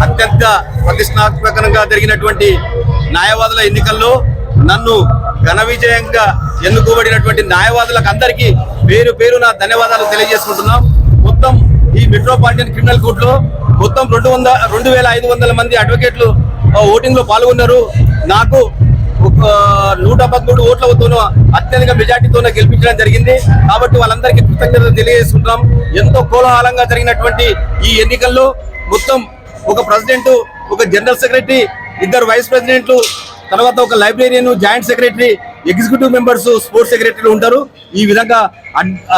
అత్యంత ప్రతిష్టాత్మకంగా జరిగినటువంటి న్యాయవాదుల ఎన్నికల్లో నన్ను ఘన విజయంగా ఎన్నుకోబడినటువంటి న్యాయవాదులకు అందరికీ పేరు పేరున ధన్యవాదాలు తెలియజేసుకుంటున్నాం. మొత్తం ఈ మెట్రోపాలిటన్ క్రిమినల్ కోర్టులో మొత్తం 2,500 మంది అడ్వకేట్లు ఓటింగ్ లో పాల్గొన్నారు. నాకు 113 ఓట్లతో అత్యధిక మెజార్టీతో గెలిపించడం జరిగింది. కాబట్టి వాళ్ళందరికీ కృతజ్ఞతలు తెలియజేసుకుంటున్నాం. ఎంతో కోలాహలంగా జరిగినటువంటి ఈ ఎన్నికల్లో మొత్తం ఒక ప్రెసిడెంట్, ఒక జనరల్ సెక్రటరీ, 2 వైస్ ప్రెసిడెంట్లు, తర్వాత ఒక librarian, joint secretary, executive members, sports సెక్రటరీలు ఉంటారు. ఈ విధంగా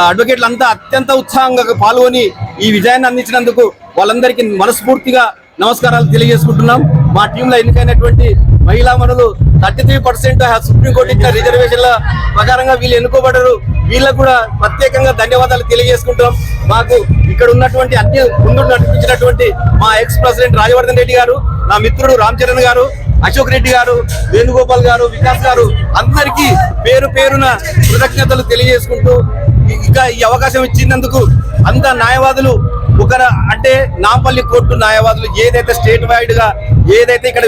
అడ్వకేట్లు అంతా అత్యంత ఉత్సాహంగా పాల్గొని ఈ విజయాన్ని అందించినందుకు వాళ్ళందరికీ మనస్ఫూర్తిగా నమస్కారాలు తెలియజేసుకుంటున్నాం. మా టీంలో ఎన్నికైనటువంటి మహిళా మనులు 33% సుప్రీంకోర్టు ఇచ్చిన రిజర్వేషన్ల ప్రకారంగా వీళ్ళు ఎన్నుకోబడ్డారు. వీళ్ళకు కూడా ప్రత్యేకంగా ధన్యవాదాలు తెలియజేసుకుంటాం. మాకు ఇక్కడ ఉన్నటువంటి అన్ని ముందు నడిపించినటువంటి మా ఎక్స్ ప్రెసిడెంట్ రాజవర్ధన్ రెడ్డి గారు, నా మిత్రుడు రామ్ చరణ్ గారు, అశోక్ రెడ్డి గారు, వేణుగోపాల్ గారు, వికాస్ గారు, అందరికీ పేరు పేరున కృతజ్ఞతలు తెలియజేసుకుంటూ ఇంకా ఈ అవకాశం ఇచ్చినందుకు అంత న్యాయవాదులు అంటే నాంపల్లి కోర్టు న్యాయవాదులు ఏదైతే స్టేట్ వైడ్ గా ఏదైతే ఇక్కడ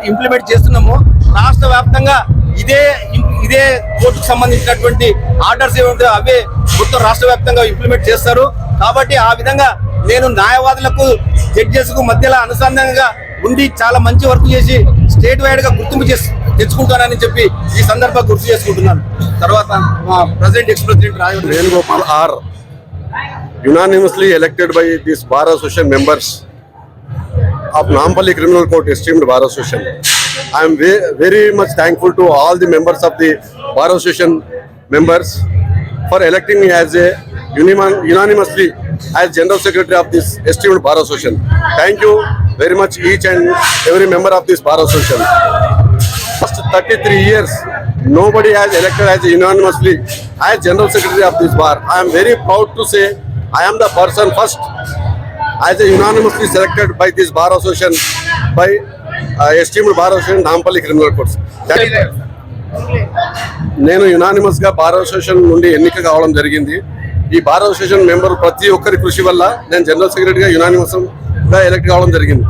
ఇంప్లిమెంట్ చేస్తున్నామో రాష్ట్ర వ్యాప్తంగా ఇదే కోర్టుకు సంబంధించినటువంటి ఆర్డర్స్ ఏమిటో అవే మొత్తం రాష్ట్ర వ్యాప్తంగా ఇంప్లిమెంట్ చేస్తారు. కాబట్టి ఆ విధంగా నేను న్యాయవాదులకు జడ్జెస్కు మధ్యలో అనుసంధానంగా ఉండి చాలా మంచి వర్క్ చేసి స్టేట్ వైడ్ గా గుర్తింపు తెచ్చుకుంటానని చెప్పి ఈ సందర్భంగా గుర్తు చేసుకుంటున్నాను. తర్వాత మా president ex president Venugopal are unanimously elected by this Bar Association members of Nampalli Criminal Court Esteemed Bar Association. I am very much thankful to all the members of the Bar Association members for electing me as a unanimously as General Secretary of this Esteemed Bar Association. Thank you very much each and every member of this Bar Association. First 33 years nobody has elected as unanimously as General Secretary of this bar. I am very proud to say I am the person first as a unanimously selected by this Bar Association by Esteemed Bar Association Nampalli Criminal Courts. నేను unanimous గా bar association నుండి ఎన్నిక కావడం జరిగింది. ఈ bar association member ప్రతి ఒక్కరి కృషి వల్ల నేను జనరల్ సెక్రటరీగా యునానిమస్ గా ఎలక్ట్ కావడం జరిగింది.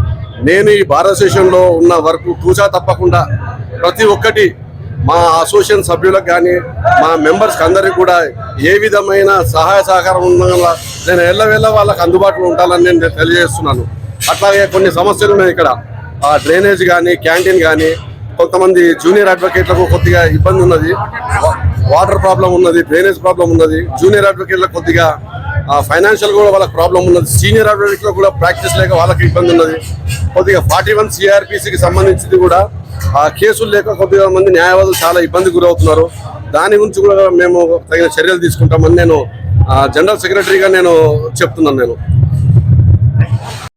నేను ఈ బార్ అసోసియేషన్ లో ఉన్న వరకు తూచా తప్పకుండా ప్రతి ఒక్కటి మా అసోసియేషన్ సభ్యులకు కానీ మా మెంబర్స్కి అందరికీ కూడా ఏ విధమైన సహాయ సహకారం ఉండగా నేను ఎల్లవేళ వాళ్ళకి అందుబాటులో ఉంటానని నేను తెలియజేస్తున్నాను. అట్లాగే కొన్ని సమస్యలు ఉన్నాయి ఇక్కడ, డ్రైనేజ్ కానీ, క్యాంటీన్ కానీ, కొంతమంది జూనియర్ అడ్వకేట్లకు కొద్దిగా ఇబ్బంది ఉన్నది, వాటర్ ప్రాబ్లం ఉన్నది, డ్రైనేజ్ ప్రాబ్లం ఉన్నది. జూనియర్ అడ్వకేట్లకు కొద్దిగా ఫైనాన్షియల్ కూడా వాళ్ళకి ప్రాబ్లం ఉన్నది. సీనియర్ అడ్వకేట్లో కూడా ప్రాక్టీస్ లేక వాళ్ళకి ఇబ్బంది ఉన్నది. కొద్దిగా 41 CRPCకి సంబంధించింది కూడా కేసులు లేక కొద్దిగా మంది న్యాయవాదులు చాలా ఇబ్బంది గురవుతున్నారు. దాని గురించి కూడా మేము తగిన చర్యలు తీసుకుంటామని నేను జనరల్ సెక్రటరీగా నేను చెప్తున్నాను.